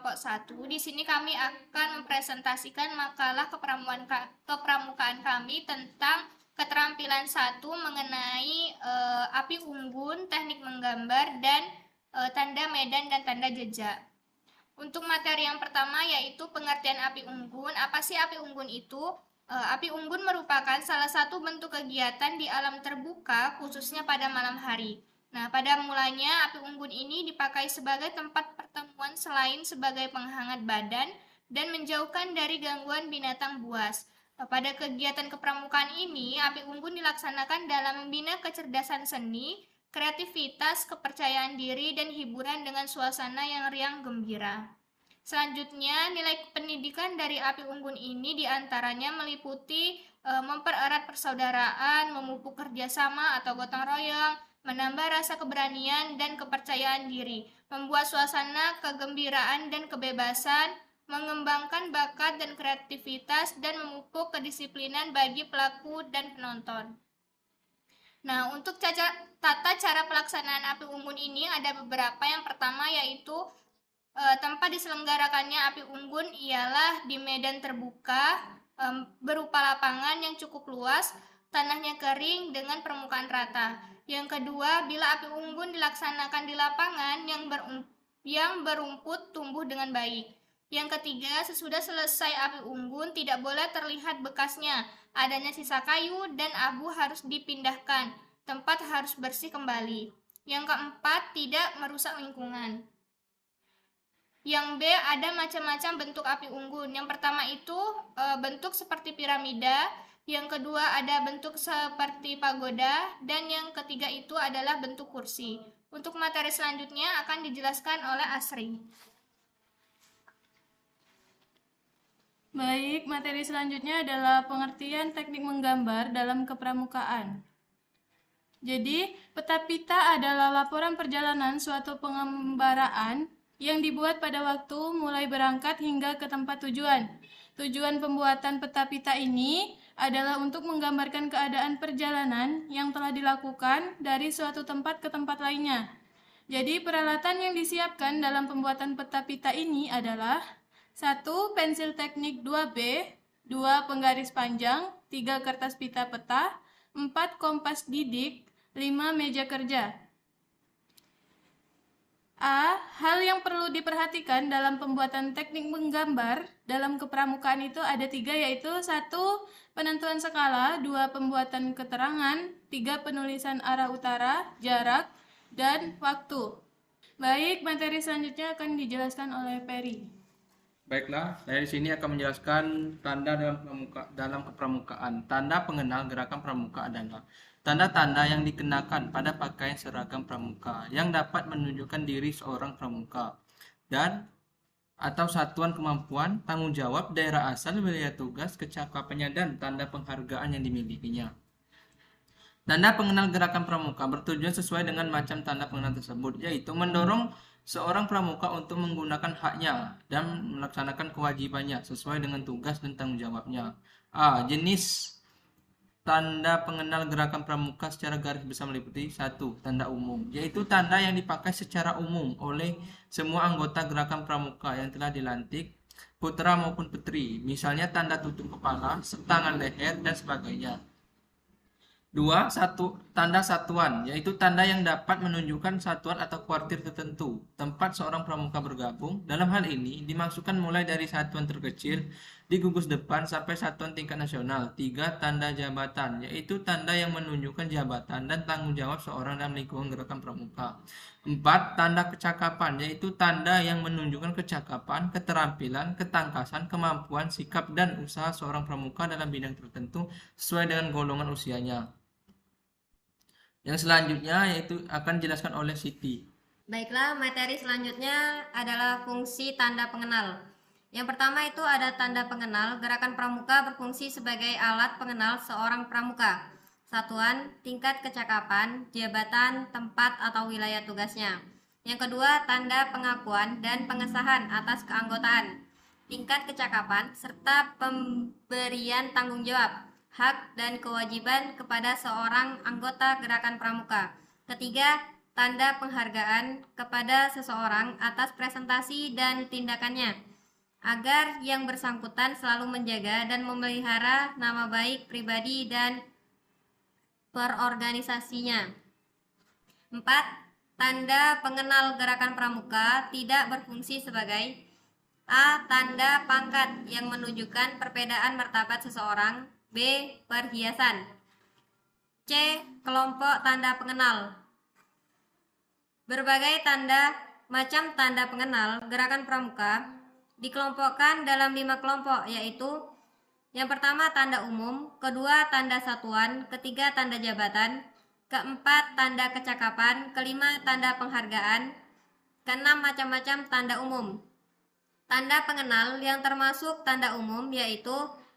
kelompok 1. Di sini kami akan mempresentasikan makalah kepramukaan kami tentang keterampilan 1 mengenai api unggun, teknik menggambar, dan tanda medan dan tanda jejak. Untuk materi yang pertama yaitu pengertian api unggun. Apa sih api unggun itu? Api unggun merupakan salah satu bentuk kegiatan di alam terbuka, khususnya pada malam hari. Nah, pada mulanya api unggun ini dipakai sebagai tempat pertemuan selain sebagai penghangat badan dan menjauhkan dari gangguan binatang buas. Pada kegiatan kepramukaan ini, api unggun dilaksanakan dalam membina kecerdasan seni, kreativitas, kepercayaan diri, dan hiburan dengan suasana yang riang gembira. Selanjutnya, nilai pendidikan dari api unggun ini diantaranya meliputi mempererat persaudaraan, memupuk kerjasama atau gotong royong, menambah rasa keberanian dan kepercayaan diri, membuat suasana kegembiraan dan kebebasan, mengembangkan bakat dan kreativitas, dan memupuk kedisiplinan bagi pelaku dan penonton. Nah, untuk tata cara pelaksanaan api unggun ini ada beberapa. Yang pertama yaitu tempat diselenggarakannya api unggun ialah di medan terbuka berupa lapangan yang cukup luas, tanahnya kering dengan permukaan rata. Yang kedua, bila api unggun dilaksanakan di lapangan yang berumput tumbuh dengan baik. Yang ketiga, sesudah selesai api unggun tidak boleh terlihat bekasnya. Adanya sisa kayu dan abu harus dipindahkan. Tempat harus bersih kembali. Yang keempat, tidak merusak lingkungan. Yang B, ada macam-macam bentuk api unggun. Yang pertama itu bentuk seperti piramida, yang kedua ada bentuk seperti pagoda, dan yang ketiga itu adalah bentuk kursi. Untuk materi selanjutnya akan dijelaskan oleh Asri. Baik, materi selanjutnya adalah pengertian teknik menggambar dalam kepramukaan. Jadi, peta pita adalah laporan perjalanan suatu pengembaraan yang dibuat pada waktu mulai berangkat hingga ke tempat tujuan. Tujuan pembuatan peta pita ini adalah untuk menggambarkan keadaan perjalanan yang telah dilakukan dari suatu tempat ke tempat lainnya. Jadi, peralatan yang disiapkan dalam pembuatan peta pita ini adalah 1. Pensil teknik 2B, 2. Penggaris panjang, 3. Kertas pita peta, 4. Kompas didik, 5. Meja kerja. A. Hal yang perlu diperhatikan dalam pembuatan teknik menggambar dalam kepramukaan itu ada 3, yaitu 1. Penentuan skala, 2. Pembuatan keterangan, 3. Penulisan arah utara, jarak, dan waktu. Baik, materi selanjutnya akan dijelaskan oleh Peri. Baiklah, saya di sini akan menjelaskan tanda dalam kepramukaan. Tanda pengenal gerakan pramuka adalah tanda-tanda yang dikenakan pada pakaian seragam pramuka yang dapat menunjukkan diri seorang pramuka dan atau satuan kemampuan, tanggung jawab, daerah asal, wilayah tugas, kecakapannya, dan tanda penghargaan yang dimilikinya. Tanda pengenal gerakan pramuka bertujuan sesuai dengan macam tanda pengenal tersebut, yaitu mendorong seorang pramuka untuk menggunakan haknya dan melaksanakan kewajibannya sesuai dengan tugas dan tanggung jawabnya. A. Jenis tanda pengenal gerakan pramuka secara garis besar meliputi 1. Tanda umum, yaitu tanda yang dipakai secara umum oleh semua anggota gerakan pramuka yang telah dilantik, putra maupun putri, misalnya tanda tutup kepala, setangan leher, dan sebagainya. 2. Tanda satuan, yaitu tanda yang dapat menunjukkan satuan atau kuartir tertentu, tempat seorang pramuka bergabung. Dalam hal ini, dimaksudkan mulai dari satuan terkecil di gugus depan sampai satuan tingkat nasional. 3. Tanda jabatan, yaitu tanda yang menunjukkan jabatan dan tanggung jawab seorang dalam lingkungan gerakan pramuka. 4. Tanda kecakapan, yaitu tanda yang menunjukkan kecakapan, keterampilan, ketangkasan, kemampuan, sikap, dan usaha seorang pramuka dalam bidang tertentu sesuai dengan golongan usianya. Yang selanjutnya yaitu akan dijelaskan oleh Siti. Baiklah, materi selanjutnya adalah fungsi tanda pengenal. Yang pertama itu ada tanda pengenal. Gerakan pramuka berfungsi sebagai alat pengenal seorang pramuka. Satuan, tingkat kecakapan, jabatan, tempat atau wilayah tugasnya. Yang kedua, tanda pengakuan dan pengesahan atas keanggotaan, tingkat kecakapan, serta pemberian tanggung jawab, hak dan kewajiban kepada seorang anggota gerakan pramuka. Ketiga, tanda penghargaan kepada seseorang atas presentasi dan tindakannya, agar yang bersangkutan selalu menjaga dan memelihara nama baik pribadi dan perorganisasinya. 4. Tanda pengenal gerakan pramuka tidak berfungsi sebagai A. Tanda pangkat yang menunjukkan perbedaan martabat seseorang. B. Perhiasan. C. Kelompok tanda pengenal. Berbagai macam tanda pengenal gerakan pramuka dikelompokkan dalam 5 kelompok, yaitu yang pertama tanda umum, kedua tanda satuan, ketiga tanda jabatan, keempat tanda kecakapan, kelima tanda penghargaan, keenam macam-macam tanda umum. Tanda pengenal yang termasuk tanda umum yaitu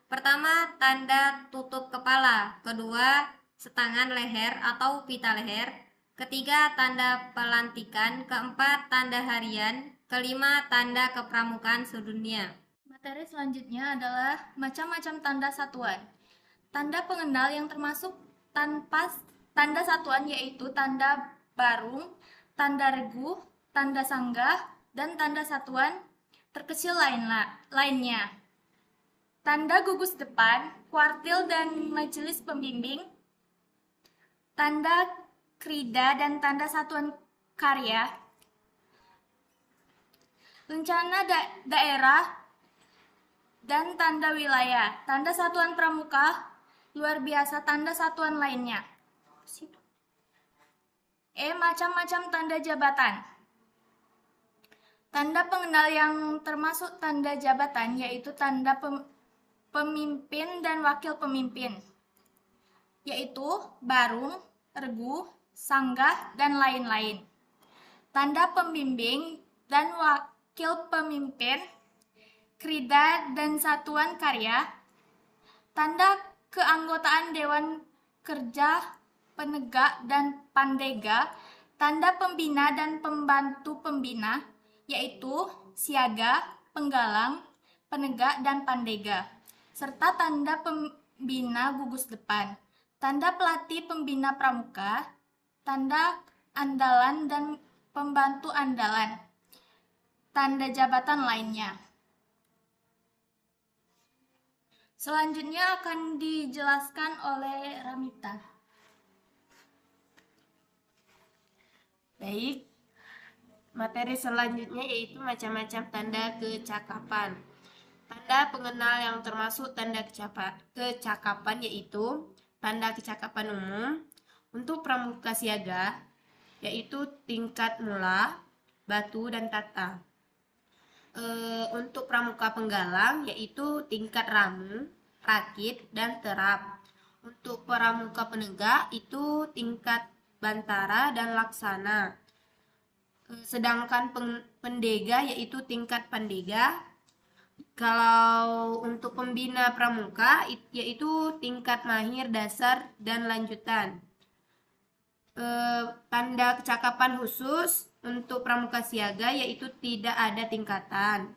pertama tanda tutup kepala, kedua setangan leher atau pita leher, ketiga tanda pelantikan, keempat tanda harian, kelima tanda kepramukaan sedunia. Materi selanjutnya adalah macam-macam tanda satuan. Tanda pengenal yang termasuk tanpa tanda satuan yaitu tanda barung, tanda regu, tanda sanggah, dan tanda satuan terkecil lainnya. Tanda gugus depan, kuartil dan majelis pembimbing, tanda krida dan tanda satuan karya, rencana daerah, dan tanda wilayah, tanda satuan pramuka, luar biasa, tanda satuan lainnya. Macam-macam tanda jabatan. Tanda pengenal yang termasuk tanda jabatan yaitu tanda pemimpin dan wakil pemimpin, yaitu barung, regu, sanggah, dan lain-lain. Tanda pembimbing dan wakil pemimpin, krida dan satuan karya, tanda keanggotaan Dewan Kerja, Penegak, dan Pandega, tanda pembina dan pembantu pembina, yaitu siaga, penggalang, penegak, dan pandega, serta tanda pembina gugus depan, tanda pelatih pembina pramuka, tanda andalan dan pembantu andalan, tanda jabatan lainnya. Selanjutnya akan dijelaskan oleh Ramita. Baik, materi selanjutnya yaitu macam-macam tanda kecakapan. Tanda pengenal yang termasuk tanda kecakapan yaitu tanda kecakapan umum untuk pramuka siaga, yaitu tingkat mula, batu, dan tata. Untuk pramuka penggalang yaitu tingkat ramu, rakit, dan terap. Untuk pramuka penegak itu tingkat bantara dan laksana. Sedangkan pendega yaitu tingkat pandega. Kalau untuk pembina pramuka yaitu tingkat mahir, dasar, dan lanjutan. Tanda kecakapan khusus untuk pramuka siaga yaitu tidak ada tingkatan.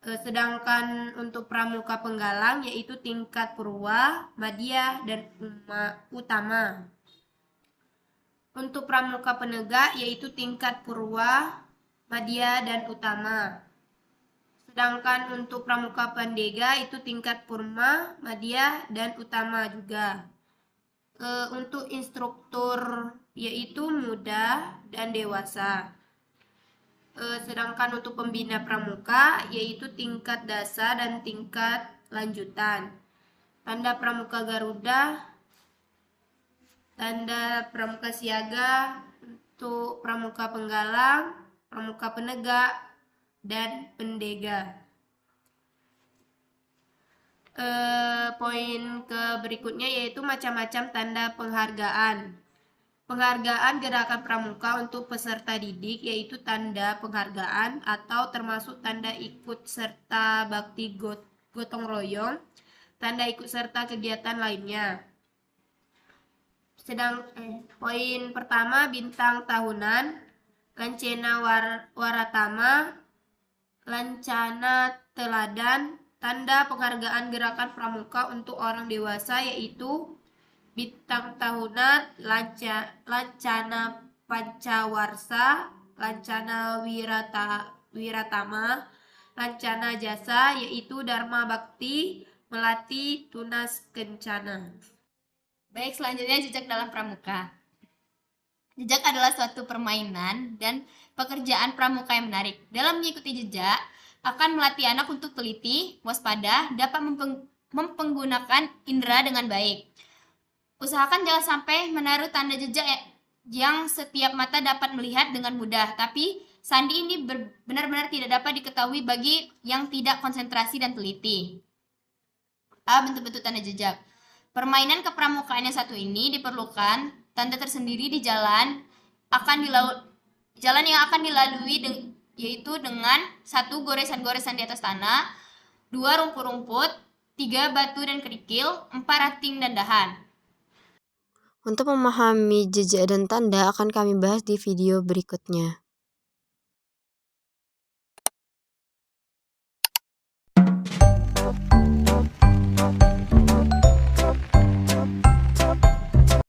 Sedangkan untuk pramuka penggalang yaitu tingkat purwa, madya, dan utama. Untuk pramuka penegak yaitu tingkat purwa, madya, dan utama. Sedangkan untuk pramuka pandega itu tingkat purma, madya, dan utama juga. Untuk instruktur yaitu muda dan dewasa. Sedangkan untuk pembina pramuka yaitu tingkat dasar dan tingkat lanjutan. Tanda pramuka Garuda, tanda pramuka siaga untuk pramuka penggalang, pramuka penegak, dan pendega. Poin berikutnya yaitu macam-macam tanda penghargaan. Penghargaan gerakan pramuka untuk peserta didik yaitu tanda penghargaan atau termasuk tanda ikut serta bakti gotong royong, tanda ikut serta kegiatan lainnya. Poin pertama bintang tahunan, lancena waratama, lancana teladan, tanda penghargaan gerakan pramuka untuk orang dewasa yaitu bintang tahunan, lancana pancawarsa, lancana wiratama, lancana jasa, yaitu dharma bakti, melati, tunas kencana. Baik, selanjutnya jejak dalam pramuka. Jejak adalah suatu permainan dan pekerjaan pramuka yang menarik. Dalam mengikuti jejak, akan melatih anak untuk teliti, waspada, dapat mempergunakan indera dengan baik. Usahakan jangan sampai menaruh tanda jejak yang setiap mata dapat melihat dengan mudah, tapi sandi ini benar-benar tidak dapat diketahui bagi yang tidak konsentrasi dan teliti. A. Bentuk-bentuk tanda jejak. Permainan kepramukaan yang satu ini diperlukan tanda tersendiri di jalan yang akan dilalui yaitu dengan 1. Goresan-goresan di atas tanah, 2. Rumput-rumput, 3. Batu dan kerikil, 4. Ranting dan dahan. Untuk memahami jejak dan tanda akan kami bahas di video berikutnya.